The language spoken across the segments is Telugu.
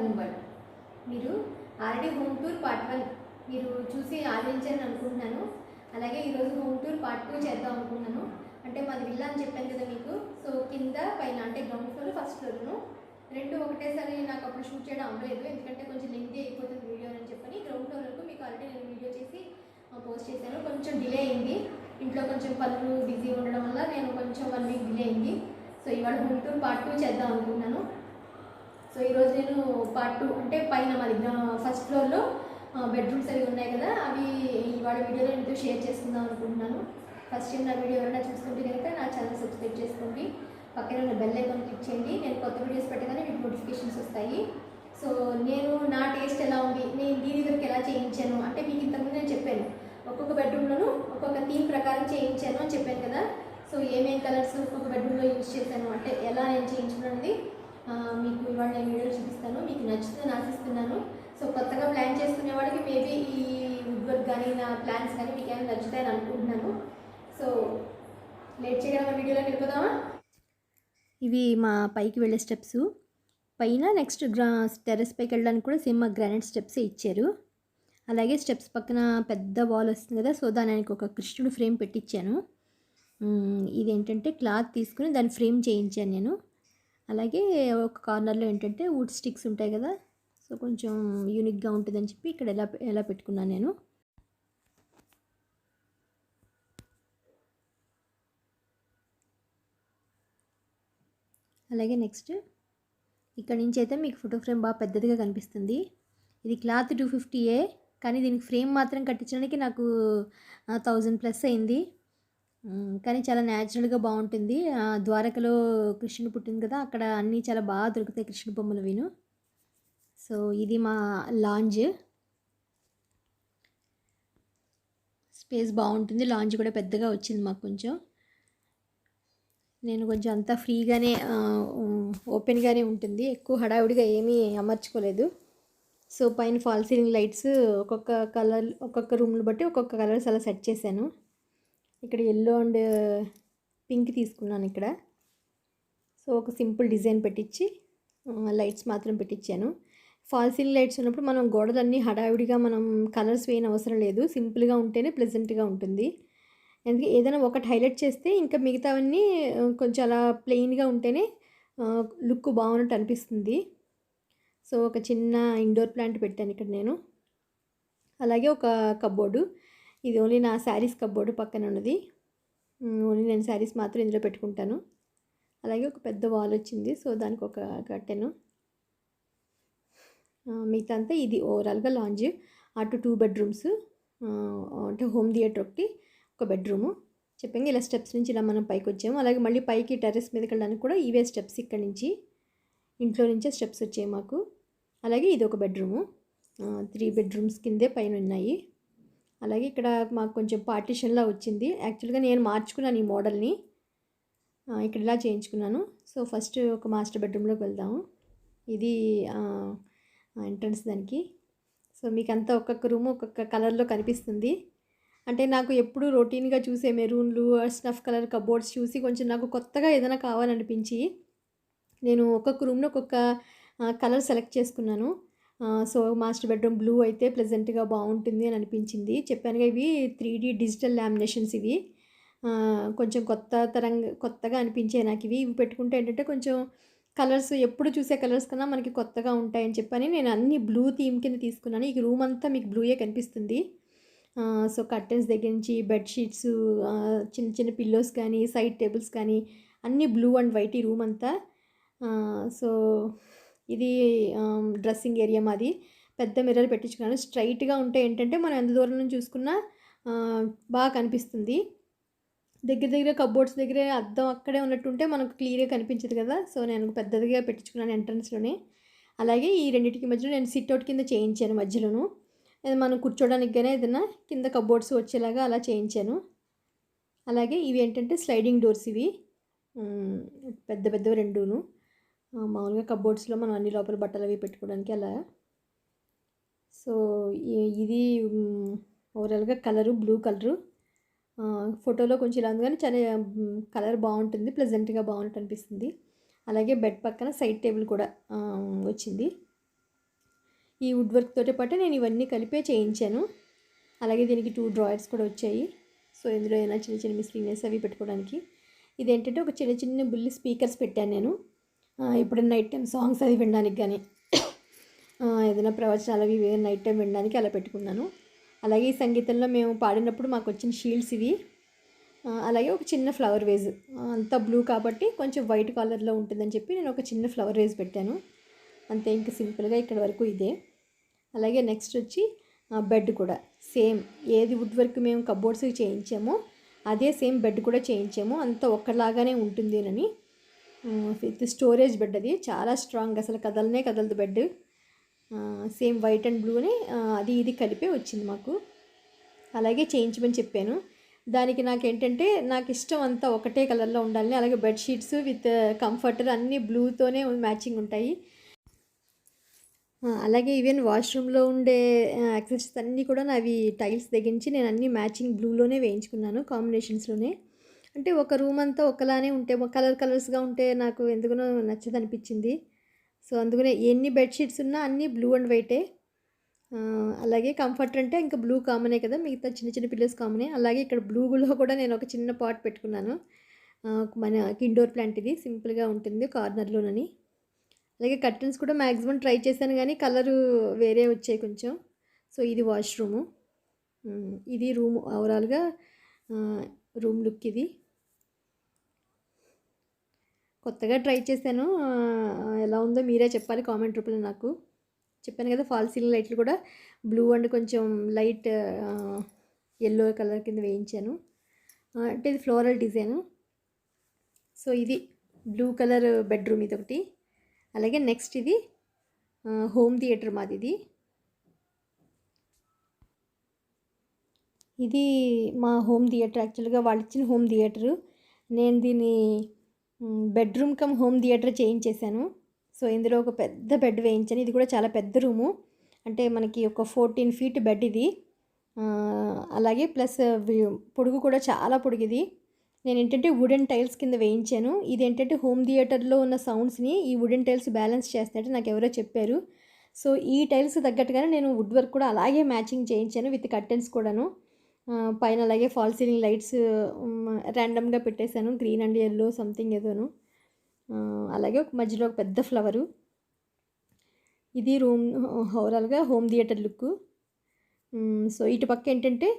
Home world. మీరు ఆల్రెడీ హోమ్ టూర్ పార్ట్ 1 మీరు చూసి ఆదరించారని అనుకుంటున్నాను. అలాగే ఈరోజు హోమ్ టూర్ పార్ట్ 2 చేద్దాం అనుకున్నాను. అంటే మాది విల్లా అని చెప్పాను కదా మీకు. సో కింద పైన అంటే గ్రౌండ్ ఫ్లోర్ ఫస్ట్ ఫ్లోర్ను రెండు ఒకటేసారి నాకు అప్పుడు షూట్ చేయడం అవ్వలేదు, ఎందుకంటే కొంచెం లెంగ్తీ అయిపోతుంది వీడియో అని చెప్పని గ్రౌండ్ ఫ్లోర్ వరకు మీకు ఆల్రెడీ నేను వీడియో చేసి పోస్ట్ చేశాను. కొంచెం డిలే అయింది, ఇంట్లో కొంచెం పనులు బిజీ ఉండడం వల్ల నేను కొంచెం 1 వీక్ డిలే అయింది. సో ఇవాళ హోమ్ టూర్ పార్ట్ 2 చేద్దాం అనుకుంటున్నాను. సో ఈరోజు నేను పార్ట్ 2 అంటే పైన మాది ఫస్ట్ ఫ్లోర్లో బెడ్రూమ్స్ అవి ఉన్నాయి కదా, అవి ఇవాళ వీడియోలో మీతో షేర్ చేసుకుందాం అనుకుంటున్నాను. ఫస్ట్ టైం నా వీడియో ఎవరైనా చూసుకుంటే కనుక నా ఛానల్ సబ్స్క్రైబ్ చేసుకోండి, పక్కన ఉన్న బెల్ ఐకాన్ క్లిక్ చేయండి. నేను కొత్త వీడియోస్ పెట్టగానే మీకు నోటిఫికేషన్స్ వస్తాయి. సో నేను నా టేస్ట్ ఎలా ఉంది, నేను దీని వరకు ఎలా చేయించాను అంటే మీకు ఇంతకుముందు నేను చెప్పాను, ఒక్కొక్క బెడ్రూమ్లోనూ ఒక్కొక్క థీమ్ ప్రకారం చేయించాను అని చెప్పాను కదా. సో ఏమేమి కలర్స్ ఒక్కొక్క బెడ్రూమ్లో యూజ్ చేశాను అంటే ఎలా నేను చేయించుకున్నది మీకు ఇవాళ నేను వీడియోలో చూపిస్తాను. మీకు నచ్చుతుందని ఆశిస్తున్నాను. సో కొత్తగా ప్లాన్ చేసుకునే వాళ్ళకి మేబీ ఈ వుడ్ వర్క్ కానీ నా ప్లాన్స్ కానీ మీకు ఏమైనా నచ్చుతాయని అనుకుంటున్నాను. సో లేట్ చేయడం వీడియోలోకి వెళ్ళిపోదామా. ఇవి మా పైకి వెళ్ళే స్టెప్స్. పైన నెక్స్ట్ టెర్రస్ పైకి వెళ్ళడానికి కూడా సేమ్ మా గ్రానైట్ స్టెప్సే ఇచ్చారు. అలాగే స్టెప్స్ పక్కన పెద్ద వాల్ వస్తుంది కదా, సో దానికి ఒక కృష్ణుడు ఫ్రేమ్ పెట్టించాను. ఇదేంటంటే క్లాత్ తీసుకుని దాన్ని ఫ్రేమ్ చేయించాను నేను. అలాగే ఒక కార్నర్లో ఏంటంటే వుడ్ స్టిక్స్ ఉంటాయి కదా, సో కొంచెం యూనిక్గా ఉంటుందని చెప్పి ఇక్కడ ఎలా పెట్టుకున్నాను నేను. అలాగే నెక్స్ట్ ఇక్కడ నుంచి అయితే మీకు ఫోటో ఫ్రేమ్ బాగా పెద్దదిగా కనిపిస్తుంది. ఇది క్లాత్ 250 కానీ దీనికి ఫ్రేమ్ మాత్రం కట్టించడానికి నాకు 1000+ అయింది. కానీ చాలా న్యాచురల్గా బాగుంటుంది. ద్వారకలో కృష్ణుడు పుట్టింది కదా, అక్కడ అన్నీ చాలా బాగా దొరుకుతాయి కృష్ణుడు బొమ్మలు విను. సో ఇది మా లాంజ్. స్పేస్ బాగుంటుంది, లాంజ్ కూడా పెద్దగా వచ్చింది మాకు. కొంచెం నేను కొంచెం అంతా ఫ్రీగానే ఓపెన్గానే ఉంటుంది, ఎక్కువ హడావుడిగా ఏమీ అమర్చుకోలేదు. సో పైన ఫాల్ సీలింగ్ లైట్స్ ఒక్కొక్క కలర్ ఒక్కొక్క రూమ్ని బట్టి ఒక్కొక్క కలర్స్ అలా సెట్ చేశాను. ఇక్కడ ఎల్లో అండ్ పింక్ తీసుకున్నాను ఇక్కడ. సో ఒక సింపుల్ డిజైన్ పెట్టించి లైట్స్ మాత్రం పెట్టించాను. ఫాల్ సీలింగ్ లైట్స్ ఉన్నప్పుడు మనం గోడలన్నీ హడావిడిగా మనం కలర్స్ వేయని అవసరం లేదు, సింపుల్గా ఉంటేనే ప్లెజెంట్గా ఉంటుంది. ఎందుకంటే ఏదైనా ఒకటి హైలైట్ చేస్తే ఇంకా మిగతావన్నీ కొంచెం అలా ప్లెయిన్గా ఉంటేనే లుక్ బాగున్నట్టు అనిపిస్తుంది. సో ఒక చిన్న ఇండోర్ ప్లాంట్ పెట్టాను ఇక్కడ నేను. అలాగే ఒక కబ్బోర్డు, ఇది ఓన్లీ నా శారీస్ కబ్బోర్డు పక్కన ఉన్నది. ఓన్లీ నేను శారీస్ మాత్రం ఇందులో పెట్టుకుంటాను. అలాగే ఒక పెద్ద వాల్ వచ్చింది, సో దానికి ఒక కర్టెను. మిగతా అంతా ఇది ఓవరాల్గా లాంజ్. అటు 2 బెడ్రూమ్స్, అంటే హోమ్ థియేటర్ ఒకటి, ఒక బెడ్రూము. చెప్పండి ఇలా స్టెప్స్ నుంచి ఇలా మనం పైకి వచ్చాము. అలాగే మళ్ళీ పైకి టెర్రస్ మీదకి వెళ్ళడానికి కూడా ఇవే స్టెప్స్, ఇక్కడ నుంచి ఇంట్లో నుంచే స్టెప్స్ వచ్చాయి మాకు. అలాగే ఇది ఒక బెడ్రూము, 3 బెడ్రూమ్స్ కిందే పైన ఉన్నాయి. అలాగే ఇక్కడ మాకు కొంచెం పార్టీషన్లా వచ్చింది. యాక్చువల్గా నేను మార్చుకున్నాను ఈ మోడల్ని, ఇక్కడ ఇలా చేయించుకున్నాను. సో ఫస్ట్ ఒక మాస్టర్ బెడ్రూమ్లోకి వెళ్దాము. ఇది ఎంట్రన్స్ దానికి. సో మీకు అంతా ఒక్కొక్క రూము ఒక్కొక్క కలర్లో కనిపిస్తుంది. అంటే నాకు ఎప్పుడు రొటీన్గా చూసే మెరూన్లు స్నఫ్ కలర్ కబోర్డ్స్ చూసి కొంచెం నాకు కొత్తగా ఏదైనా కావాలనిపించి నేను ఒక్కొక్క రూమ్లో ఒక్కొక్క కలర్ సెలెక్ట్ చేసుకున్నాను. సో మాస్టర్ బెడ్రూమ్ బ్లూ అయితే ప్లెజెంట్గా బాగుంటుంది అని అనిపించింది. చెప్పానుగా ఇవి 3D డిజిటల్ లామినేషన్స్. ఇవి కొంచెం కొత్తగా అనిపించాయి నాకు. ఇవి పెట్టుకుంటే ఏంటంటే కొంచెం కలర్స్ ఎప్పుడు చూసే కలర్స్ కన్నా మనకి కొత్తగా ఉంటాయని చెప్పని నేను అన్ని బ్లూ థీమ్ కింద తీసుకున్నాను. ఈ రూమ్ అంతా మీకు బ్లూయే కనిపిస్తుంది. సో కర్టెన్స్ దగ్గర నుంచి బెడ్షీట్స్, చిన్న చిన్న పిల్లోస్ కానీ సైడ్ టేబుల్స్ కానీ అన్నీ బ్లూ అండ్ వైట్ ఈ రూమ్ అంతా. సో ఇది డ్రెస్సింగ్ ఏరియా మాది. పెద్ద మిర్రర్ పెట్టించుకున్నాను. స్ట్రైట్గా ఉంటే ఏంటంటే మనం ఎంత దూరం నుంచి చూసుకున్నా బాగా కనిపిస్తుంది. దగ్గర కబోర్డ్స్ దగ్గరే అద్దం అక్కడే ఉన్నట్టుంటే మనకు క్లియర్గా కనిపించదు కదా. సో నేను పెద్దదిగా పెట్టించుకున్నాను ఎంట్రన్స్లోనే. అలాగే ఈ రెండింటికి మధ్యలో నేను సిట్అవుట్ కింద చేయించాను మధ్యలోను, మనం కూర్చోడానికి కానీ ఏదైనా కింద కబోర్డ్స్ వచ్చేలాగా అలా చేయించాను. అలాగే ఇవి ఏంటంటే స్లైడింగ్ డోర్స్. ఇవి పెద్దవి రెండును. మామూలుగా కబోర్డ్స్లో మనం అన్ని లోపల బట్టలు అవి పెట్టుకోవడానికి అలా. సో ఇది ఓవరాల్గా కలరు బ్లూ కలరు. ఫోటోలో కొంచెం ఇలా ఉంది కానీ చాలా కలర్ బాగుంటుంది, ప్లెజెంట్గా బాగున్నట్టు అనిపిస్తుంది. అలాగే బెడ్ పక్కన సైడ్ టేబుల్ కూడా వచ్చింది. ఈ వుడ్ వర్క్ తోటి పాటు నేను ఇవన్నీ కలిపే చేయించాను. అలాగే దీనికి 2 డ్రాయర్స్ కూడా వచ్చాయి. సో ఇందులో ఏమైనా చిన్న చిన్న మిస్లీనియస్ అవి పెట్టుకోవడానికి. ఇదేంటంటే ఒక చిన్న చిన్న బుల్లి స్పీకర్స్ పెట్టాను నేను. ఇప్పుడు నైట్ టైం సాంగ్స్ అవి వినడానికి కానీ ఏదైనా ప్రవచనాలు అవి నైట్ టైం వినడానికి అలా పెట్టుకున్నాను. అలాగే ఈ సంగీతంలో మేము పాడినప్పుడు మాకు వచ్చిన షీల్డ్స్ ఇవి. అలాగే ఒక చిన్న ఫ్లవర్ వేజ్, అంతా బ్లూ కాబట్టి కొంచెం వైట్ కలర్లో ఉంటుందని చెప్పి నేను ఒక చిన్న ఫ్లవర్ వేజ్ పెట్టాను అంతే. ఇంకా సింపుల్గా ఇక్కడ వరకు ఇదే. అలాగే నెక్స్ట్ వచ్చి బెడ్ కూడా సేమ్, ఏది వుడ్ వర్క్ మేము కబోర్డ్స్కి చేయించామో అదే సేమ్ బెడ్ కూడా చేయించాము. అంతా ఒక్కలాగానే ఉంటుంది అని. విత్ స్టోరేజ్ బెడ్, అది చాలా స్ట్రాంగ్, అసలు కదలనే కదలదు బెడ్. సేమ్ వైట్ అండ్ బ్లూని అది ఇది కలిపే వచ్చింది మాకు. అలాగే చేయించమని చెప్పాను. దానికి నాకేంటంటే నాకు ఇష్టం అంతా ఒకటే కలర్లో ఉండాలని. అలాగే బెడ్షీట్స్ విత్ కంఫర్టర్ అన్నీ బ్లూతోనే మ్యాచింగ్ ఉంటాయి. అలాగే ఈవెన్ వాష్రూమ్లో ఉండే యాక్సెసరీస్ అన్నీ కూడా నావి టైల్స్ తెగించి నేను అన్నీ మ్యాచింగ్ బ్లూలోనే వేయించుకున్నాను, కాంబినేషన్స్లోనే. అంటే ఒక రూమ్ అంతా ఒకలానే ఉంటే కలర్స్గా ఉంటే నాకు ఎందుకనో నచ్చదనిపించింది. సో అందుకనే ఎన్ని బెడ్షీట్స్ ఉన్నా అన్నీ బ్లూ అండ్ వైటే. అలాగే కంఫర్టర్ అంటే ఇంకా బ్లూ కామనే కదా, మిగతా చిన్న చిన్న పిల్లర్స్ కామనే. అలాగే ఇక్కడ బ్లూలో కూడా నేను ఒక చిన్న పాట్ పెట్టుకున్నాను. మన ఇండోర్ ప్లాంట్, ఇది సింపుల్గా ఉంటుంది కార్నర్లోనని. అలాగే కర్టన్స్ కూడా మ్యాక్సిమం ట్రై చేశాను కానీ కలరు వేరే వచ్చాయి కొంచెం. సో ఇది వాష్రూము, ఇది రూమ్, ఓవరాల్గా రూమ్ లుక్ ఇది. కొత్తగా ట్రై చేశాను, ఎలా ఉందో మీరే చెప్పాలి కామెంట్ రూపంలో నాకు. చెప్పాను కదా ఫాల్ సీలింగ్ లైట్లు కూడా బ్లూ అండ్ కొంచెం లైట్ ఎల్లో కలర్ కింద వేయించాను. అంటే ఇది ఫ్లోరల్ డిజైను. సో ఇది బ్లూ కలర్ బెడ్రూమ్ ఇది ఒకటి. అలాగే నెక్స్ట్ ఇది హోమ్ థియేటర్ మాది. ఇది మా హోమ్ థియేటర్, యాక్చువల్గా వాళ్ళు ఇచ్చిన హోమ్ థియేటరు. నేను దీన్ని బెడ్రూమ్ కమ్ హోమ్ థియేటర్ చేయించేశాను. సో ఇందులో ఒక పెద్ద బెడ్ వేయించాను. ఇది కూడా చాలా పెద్ద రూము, అంటే మనకి ఒక 14 feet బెడ్ ఇది. అలాగే ప్లస్ పొడుగు కూడా చాలా పొడుగు ఇది. నేను ఏంటంటే వుడెన్ టైల్స్ కింద వేయించాను. ఇదేంటంటే హోమ్ థియేటర్లో ఉన్న సౌండ్స్ని ఈ వుడెన్ టైల్స్ బ్యాలెన్స్ చేస్తాయంటే నాకు ఎవరో చెప్పారు. సో ఈ టైల్స్ తగ్గట్టుగానే నేను వుడ్ వర్క్ కూడా అలాగే మ్యాచింగ్ చేయించాను విత్ కర్టెన్స్ కూడాను. పైన అలాగే ఫాల్ సీలింగ్ లైట్స్ ర్యాండమ్గా పెట్టేశాను, గ్రీన్ అండ్ ఎల్లో సంథింగ్ ఏదోను. అలాగే ఒక మధ్యలో ఒక పెద్ద ఫ్లవరు. ఇది రూమ్ ఓవరాల్గా హోమ్ థియేటర్ లుక్. సో ఇటు పక్క ఏంటంటే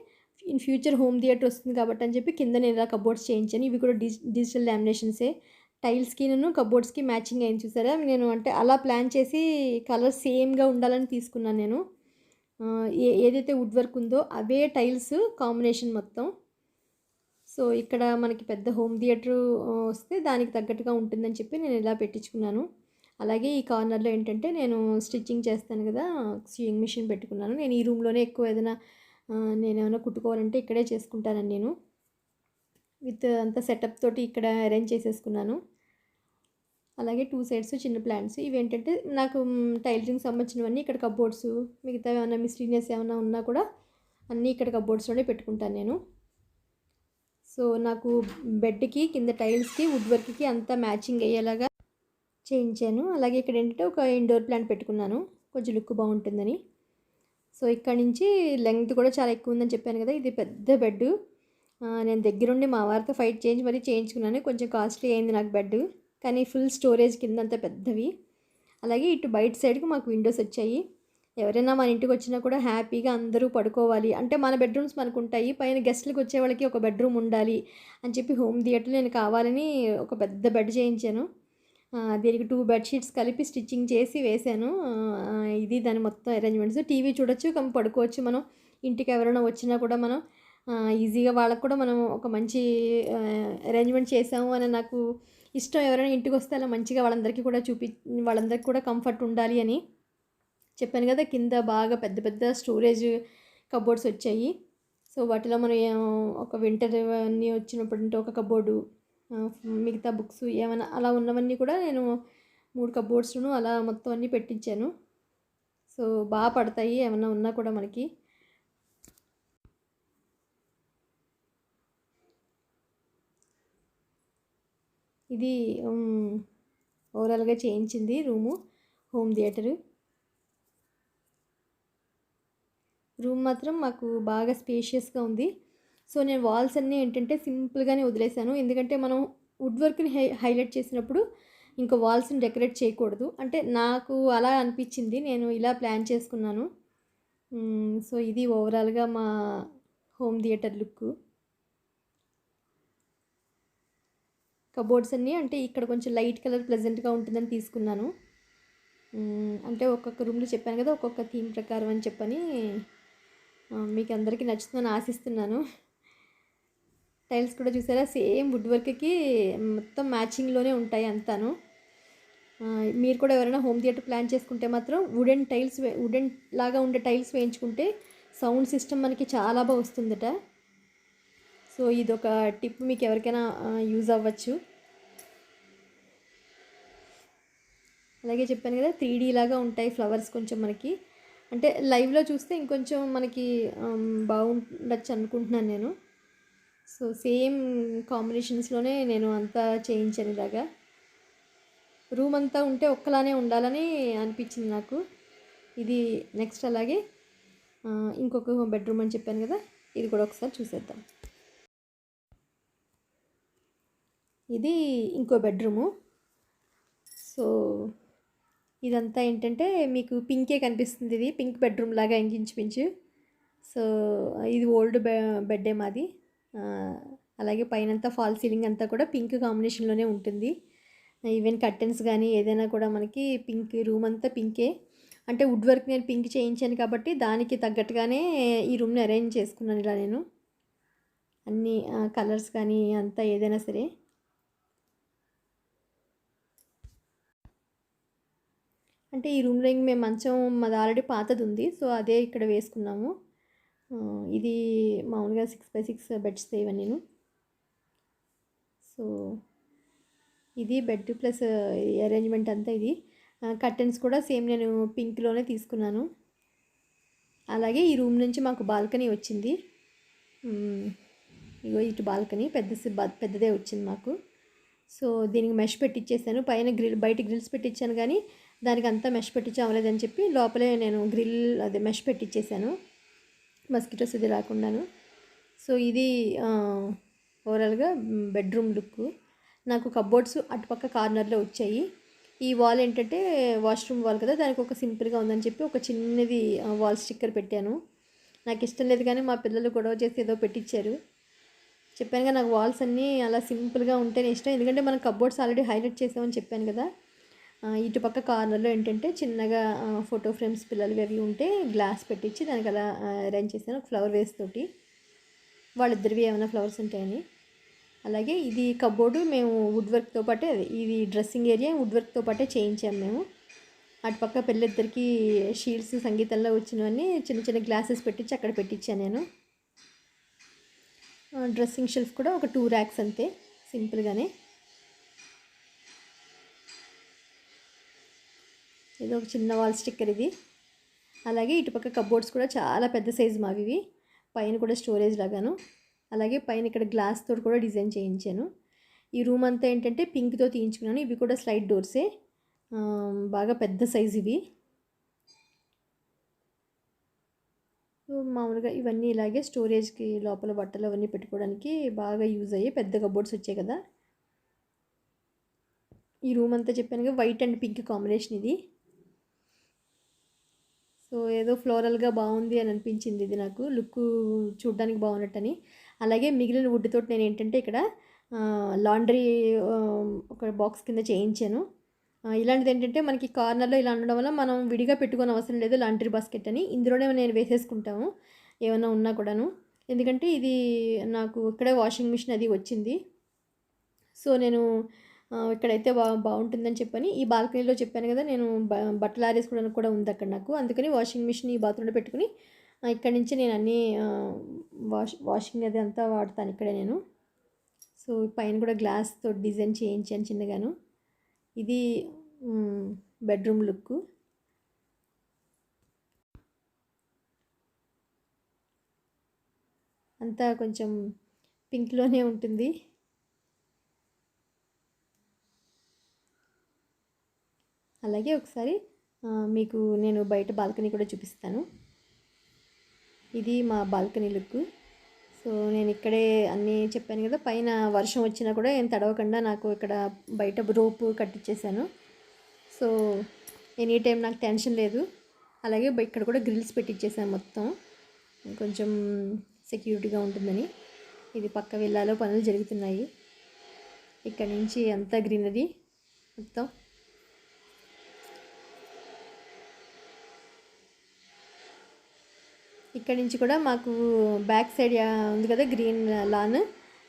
ఇన్ ఫ్యూచర్ హోమ్ థియేటర్ వస్తుంది కాబట్టి అని చెప్పి కింద నేను ఇలా కబోర్డ్స్ చేయించాను. ఇవి కూడా డిజిటల్ లామినేషన్సే. టైల్స్కి నేను కబోర్డ్స్కి మ్యాచింగ్ అయింది చూసారా. నేను అంటే అలా ప్లాన్ చేసి కలర్ సేమ్గా ఉండాలని తీసుకున్నాను నేను. ఏదైతే వుడ్ వర్క్ ఉందో అవే టైల్స్ కాంబినేషన్ మొత్తం. సో ఇక్కడ మనకి పెద్ద హోమ్ థియేటర్ వస్తే దానికి తగ్గట్టుగా ఉంటుందని చెప్పి నేను ఇలా పెట్టించుకున్నాను. అలాగే ఈ కార్నర్లో ఏంటంటే నేను స్టిచ్చింగ్ చేస్తాను కదా, స్వింగ్ మిషన్ పెట్టుకున్నాను. నేను ఈ రూమ్లోనే ఎక్కువ ఏదైనా నేనేమైనా కుట్టుకోవాలంటే ఇక్కడే చేసుకుంటానని నేను విత్ అంత సెటప్ తోటి ఇక్కడ అరేంజ్ చేసేసుకున్నాను. అలాగే 2 సైడ్స్ చిన్న ప్లాంట్స్. ఇవేంటంటే నాకు టైలరింగ్ సంబంధించినవన్నీ ఇక్కడ కబోర్డ్స్, మిగతా ఏమైనా మిస్లీనియస్ ఏమైనా ఉన్నా కూడా అన్నీ ఇక్కడ కబోర్డ్స్లోనే పెట్టుకుంటాను నేను. సో నాకు బెడ్కి కింద టైల్స్కి వుడ్ వర్క్కి అంతా మ్యాచింగ్ అయ్యేలాగా చేయించాను. అలాగే ఇక్కడ ఏంటంటే ఒక ఇండోర్ ప్లాంట్ పెట్టుకున్నాను, కొంచెం లుక్ బాగుంటుందని. సో ఇక్కడ నుంచి లెంగ్త్ కూడా చాలా ఎక్కువ ఉందని చెప్పాను కదా, ఇది పెద్ద బెడ్. నేను దగ్గరుండి మా వారితో ఫైట్ చేయించి మరీ చేయించుకున్నాను. కొంచెం కాస్ట్లీ అయింది నాకు బెడ్, కానీ ఫుల్ స్టోరేజ్ కింద అంతా పెద్దవి. అలాగే ఇటు బయట సైడ్కి మాకు విండోస్ వచ్చాయి. ఎవరైనా మన ఇంటికి వచ్చినా కూడా హ్యాపీగా అందరూ పడుకోవాలి అంటే మన బెడ్రూమ్స్ మనకు ఉంటాయి, పైన గెస్ట్లకు వచ్చే వాళ్ళకి ఒక బెడ్రూమ్ ఉండాలి అని చెప్పి హోమ్ థియేటర్ నేను కావాలని ఒక పెద్ద బెడ్ చేయించాను. దీనికి 2 బెడ్షీట్స్ కలిపి స్టిచ్చింగ్ చేసి వేశాను. ఇది దాని మొత్తం అరేంజ్మెంట్స్. టీవీ చూడొచ్చు, పడుకోవచ్చు. మనం ఇంటికి ఎవరైనా వచ్చినా కూడా మనం ఈజీగా వాళ్ళకు కూడా మనం ఒక మంచి అరేంజ్మెంట్ చేసాము అని నాకు ఇష్టం. ఎవరైనా ఇంటికి వస్తే అలా మంచిగా వాళ్ళందరికీ కూడా వాళ్ళందరికీ కూడా కంఫర్ట్ ఉండాలి అని చెప్పాను కదా. కింద బాగా పెద్ద పెద్ద స్టోరేజ్ కబోర్డ్స్ వచ్చాయి. సో వాటిలో మనం ఒక వింటర్ అన్నీ వచ్చినప్పుడు ఒక కబోర్డు, మిగతా బుక్స్ ఏమైనా అలా ఉన్నవన్నీ కూడా నేను 3 కబోర్డ్స్ను అలా మొత్తం అన్నీ పెట్టించాను. సో బాగా పడతాయి ఏమన్నా ఉన్నా కూడా మనకి. ఇది ఓవరాల్గా చేయించింది రూము హోమ్ థియేటరు. రూమ్ మాత్రం మాకు బాగా స్పేషియస్గా ఉంది. సో నేను వాల్స్ అన్నీ ఏంటంటే సింపుల్గానే వదిలేశాను. ఎందుకంటే మనం వుడ్ వర్క్ని హైలైట్ చేసినప్పుడు ఇంకా వాల్స్ని డెకరేట్ చేయకూడదు. అంటే నాకు అలా అనిపించింది, నేను ఇలా ప్లాన్ చేసుకున్నాను. సో ఇది ఓవరాల్గా మా హోమ్ థియేటర్ లుక్. కబోర్డ్స్ అన్నీ అంటే ఇక్కడ కొంచెం లైట్ కలర్ ప్లెజెంట్గా ఉంటుందని తీసుకున్నాను. అంటే ఒక్కొక్క రూమ్లో చెప్పాను కదా, ఒక్కొక్క థీమ్ ప్రకారం అని చెప్పని. మీకు అందరికీ నచ్చుతుందని ఆశిస్తున్నాను. టైల్స్ కూడా చూసారా, సేమ్ వుడ్ వర్క్కి మొత్తం మ్యాచింగ్లోనే ఉంటాయి అంతాను. మీరు కూడా ఎవరైనా హోమ్ థియేటర్ ప్లాన్ చేసుకుంటే మాత్రం వుడెన్ లాగా ఉండే టైల్స్ వేయించుకుంటే సౌండ్ సిస్టమ్ మనకి చాలా బాగా వస్తుందట. సో ఇదొక టిప్ మీకు ఎవరికైనా యూజ్ అవ్వచ్చు. అలాగే చెప్పాను కదా 3D లాగా ఉంటాయి ఫ్లవర్స్ కొంచెం మనకి. అంటే లైవ్లో చూస్తే ఇంకొంచెం మనకి బాగుండొచ్చు అనుకుంటున్నాను నేను. సో సేమ్ కాంబినేషన్స్లోనే నేను అంతా చేయించాను ఇలాగా. రూమ్ అంతా ఉంటే ఒక్కలానే ఉండాలని అనిపించింది నాకు. ఇది నెక్స్ట్ అలాగే ఇంకొక బెడ్రూమ్ అని చెప్పాను కదా, ఇది కూడా ఒకసారి చూసేద్దాం. ఇది ఇంకో బెడ్రూము. సో ఇదంతా ఏంటంటే మీకు పింకే కనిపిస్తుంది, ఇది పింక్ బెడ్రూమ్ లాగా ఇంచుమించు. సో ఇది ఓల్డ్ బెడ్డే మాది. అలాగే పైనంతా ఫాల్ సీలింగ్ అంతా కూడా పింక్ కాంబినేషన్లోనే ఉంటుంది. ఈవెన్ కర్టెన్స్ కానీ ఏదైనా కూడా మనకి పింక్, రూమ్ అంతా పింకే. అంటే వుడ్ వర్క్ నేను పింక్ చేయించాను కాబట్టి దానికి తగ్గట్టుగానే ఈ రూమ్ని అరేంజ్ చేసుకున్నాను ఇలా నేను. అన్ని కలర్స్ కానీ అంతా ఏదైనా సరే. అంటే ఈ రూమ్లో ఇంక మేము మంచం మాది ఆల్రెడీ పాతది ఉంది, సో అదే ఇక్కడ వేసుకున్నాము. ఇది మామూలుగా 6x6 బెడ్స్ ఇవన్నీ. సో ఇది బెడ్ ప్లస్ అరేంజ్మెంట్ అంతా. ఇది కర్టెన్స్ కూడా సేమ్ నేను పింక్లోనే తీసుకున్నాను. అలాగే ఈ రూమ్ నుంచి మాకు బాల్కనీ వచ్చింది. ఇగో ఇటు బాల్కనీ పెద్దదే వచ్చింది మాకు. సో దీనికి మెష్ పెట్టించేసాను. పైన బయట గ్రిల్స్ పెట్టించాను కానీ దానికి అంతా మెష్ పెట్టించి అవ్వలేదని చెప్పి లోపలే నేను మెష్ పెట్టించేసాను, మస్కిటోస్ ఇది రాకుండాను. సో ఇది ఓవరాల్గా బెడ్రూమ్ లుక్. నాకు కబోర్డ్స్ అటుపక్క కార్నర్లో వచ్చాయి. ఈ వాల్ ఏంటంటే వాష్రూమ్ వాల్ కదా, దానికి ఒక సింపుల్గా ఉందని చెప్పి ఒక చిన్నది వాల్ స్టిక్కర్ పెట్టాను. నాకు ఇష్టం లేదు కానీ మా పిల్లలు గొడవ చేసి ఏదో పెట్టించారు. చెప్పాను కదా, నాకు వాల్స్ అన్నీ అలా సింపుల్గా ఉంటేనే ఇష్టం. ఎందుకంటే మనం కబోర్డ్స్ ఆల్రెడీ హైలైట్ చేసామని చెప్పాను కదా. ఇటుపక్క కార్నర్లో ఏంటంటే చిన్నగా ఫోటో ఫ్రేమ్స్ పిల్లలవి అవి ఉంటే గ్లాస్ పెట్టించి దానికి అలా అరేంజ్ చేశాను, ఒక ఫ్లవర్ వేస్ తోటి. వాళ్ళిద్దరివి ఏమైనా ఫ్లవర్స్ ఉంటాయని. అలాగే ఇది కబోర్డు మేము వుడ్ వర్క్తో పాటే, ఇది డ్రెస్సింగ్ ఏరియా వుడ్ వర్క్తో పాటే చేయించాము మేము. అటుపక్క పిల్లలిద్దరికి షీల్డ్స్ సంగీతంలో వచ్చినవన్నీ చిన్న చిన్న గ్లాసెస్ పెట్టించి అక్కడ పెట్టించాను నేను. డ్రెస్సింగ్ షెల్ఫ్ కూడా ఒక 2 ర్యాక్స్ అంతే సింపుల్గానే. ఇది ఒక చిన్న వాల్ స్టిక్కర్ ఇది. అలాగే ఇటుపక్క కబోర్డ్స్ కూడా చాలా పెద్ద సైజు మావి. పైన కూడా స్టోరేజ్ లాగాను. అలాగే పైన ఇక్కడ గ్లాస్ తోటి కూడా డిజైన్ చేయించాను. ఈ రూమ్ అంతా ఏంటంటే పింక్తో తీయించుకున్నాను. ఇవి కూడా స్లైడ్ డోర్సే, బాగా పెద్ద సైజు ఇవి. మామూలుగా ఇవన్నీ ఇలాగే స్టోరేజ్కి లోపల బట్టలు అవన్నీ పెట్టుకోవడానికి బాగా యూజ్ అయ్యి పెద్ద కబోర్డ్స్ వచ్చాయి కదా. ఈ రూమ్ అంతా చెప్పాను వైట్ అండ్ పింక్ కాంబినేషన్ ఇది. సో ఏదో ఫ్లోరల్గా బాగుంది అని అనిపించింది ఇది నాకు, లుక్ చూడడానికి బాగున్నట్టని. అలాగే మిగిలిన వుడ్ తోటి నేను ఏంటంటే ఇక్కడ లాండ్రీ ఒక బాక్స్ కింద చేయించాను. ఇలాంటిది ఏంటంటే మనకి కార్నర్లో ఇలా ఉండడం వల్ల మనం విడిగా పెట్టుకోని అవసరం లేదు లాండ్రీ బాస్కెట్ అని. ఇందులోనే నేను వేసేసుకుంటాము ఏమైనా ఉన్నా కూడాను. ఎందుకంటే ఇది నాకు ఇక్కడే వాషింగ్ మిషన్ అది వచ్చింది. సో నేను ఇక్కడైతే బాగుంటుందని చెప్పని ఈ బాల్కనీలో చెప్పాను కదా, నేను బట్టలు ఆరేసుకోవడానికి కూడా ఉంది అక్కడ నాకు. అందుకని వాషింగ్ మిషన్ ఈ బాత్రూంలో పెట్టుకుని ఇక్కడి నుంచి నేను అన్నీ వాషింగ్ అది అంతా వాడతాను ఇక్కడే నేను. సో పైన కూడా గ్లాస్తో డిజైన్ చేయించాను చిన్నగాను. ఇది బెడ్రూమ్ లుక్. అంతా కొంచెం పింక్లోనే ఉంటుంది. అలాగే ఒకసారి మీకు నేను బయట బాల్కనీ కూడా చూపిస్తాను. ఇది మా బాల్కనీ లుక్. సో నేను ఇక్కడే అన్నీ చెప్పాను కదా, పైన వర్షం వచ్చినా కూడా ఏం తడవకుండా నాకు ఇక్కడ బయట రోపు కట్టించేసాను. సో ఎనీ టైం నాకు టెన్షన్ లేదు. అలాగే ఇక్కడ కూడా గ్రిల్స్ పెట్టించేసాను మొత్తం, కొంచెం సెక్యూరిటీగా ఉంటుందని. ఇది పక్క విల్లాలో పనులు జరుగుతున్నాయి. ఇక్కడ నుంచి అంతా గ్రీనరీ మొత్తం. ఇక్కడ నుంచి కూడా మాకు బ్యాక్ సైడ్ ఉంది కదా గ్రీన్ లాన్,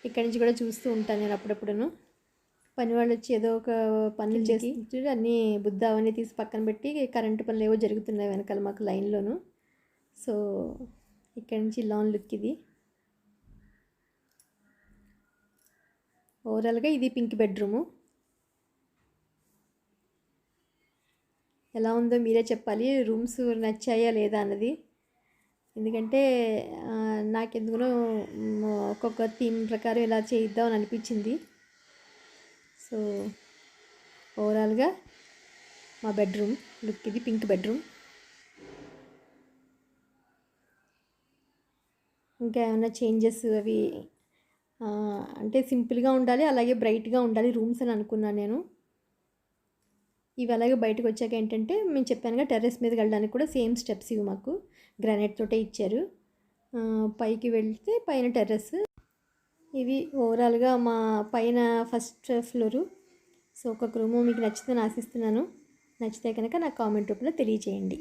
ఇక్కడ నుంచి కూడా చూస్తూ ఉంటాను నేను అప్పుడప్పుడును. పని వాళ్ళు వచ్చి ఏదో ఒక పనులు చేసి అన్నీ బుద్ధ అవన్నీ తీసి పక్కన పెట్టి కరెంటు పనులు ఏవో జరుగుతున్నాయి వెనకాల మాకు లైన్లోను. సో ఇక్కడ నుంచి లాన్ లుక్ ఇది. ఓవరాల్గా ఇది పింక్ బెడ్రూము. ఎలా ఉందో మీరే చెప్పాలి, రూమ్స్ నచ్చాయా లేదా అన్నది. ఎందుకంటే నాకెందుకునో ఒక్కొక్క థీమ్ ప్రకారం ఇలా చేద్దామని అనిపించింది. సో ఓవరాల్గా మా బెడ్రూమ్ లుక్ ఇది, పింక్ బెడ్రూమ్. ఇంకా ఏమైనా చేంజెస్ అవి అంటే సింపుల్గా ఉండాలి, అలాగే బ్రైట్గా ఉండాలి రూమ్స్ అని అనుకున్నాను నేను. ఇవి అలాగే బయటకు వచ్చాక ఏంటంటే మేము చెప్పానుగా టెర్రస్ మీదకి వెళ్ళడానికి కూడా సేమ్ స్టెప్స్ ఇవి మాకు గ్రానైట్ తోటే ఇచ్చారు. పైకి వెళ్తే పైన టెర్రస్. ఇది ఓవరాల్గా మా పైన ఫస్ట్ ఫ్లోరు. సో ఒక్కొక్క రూము మీకు నచ్చుతుందని ఆశిస్తున్నాను. నచ్చితే కనుక నాకు కామెంట్ రూపంలో తెలియజేయండి.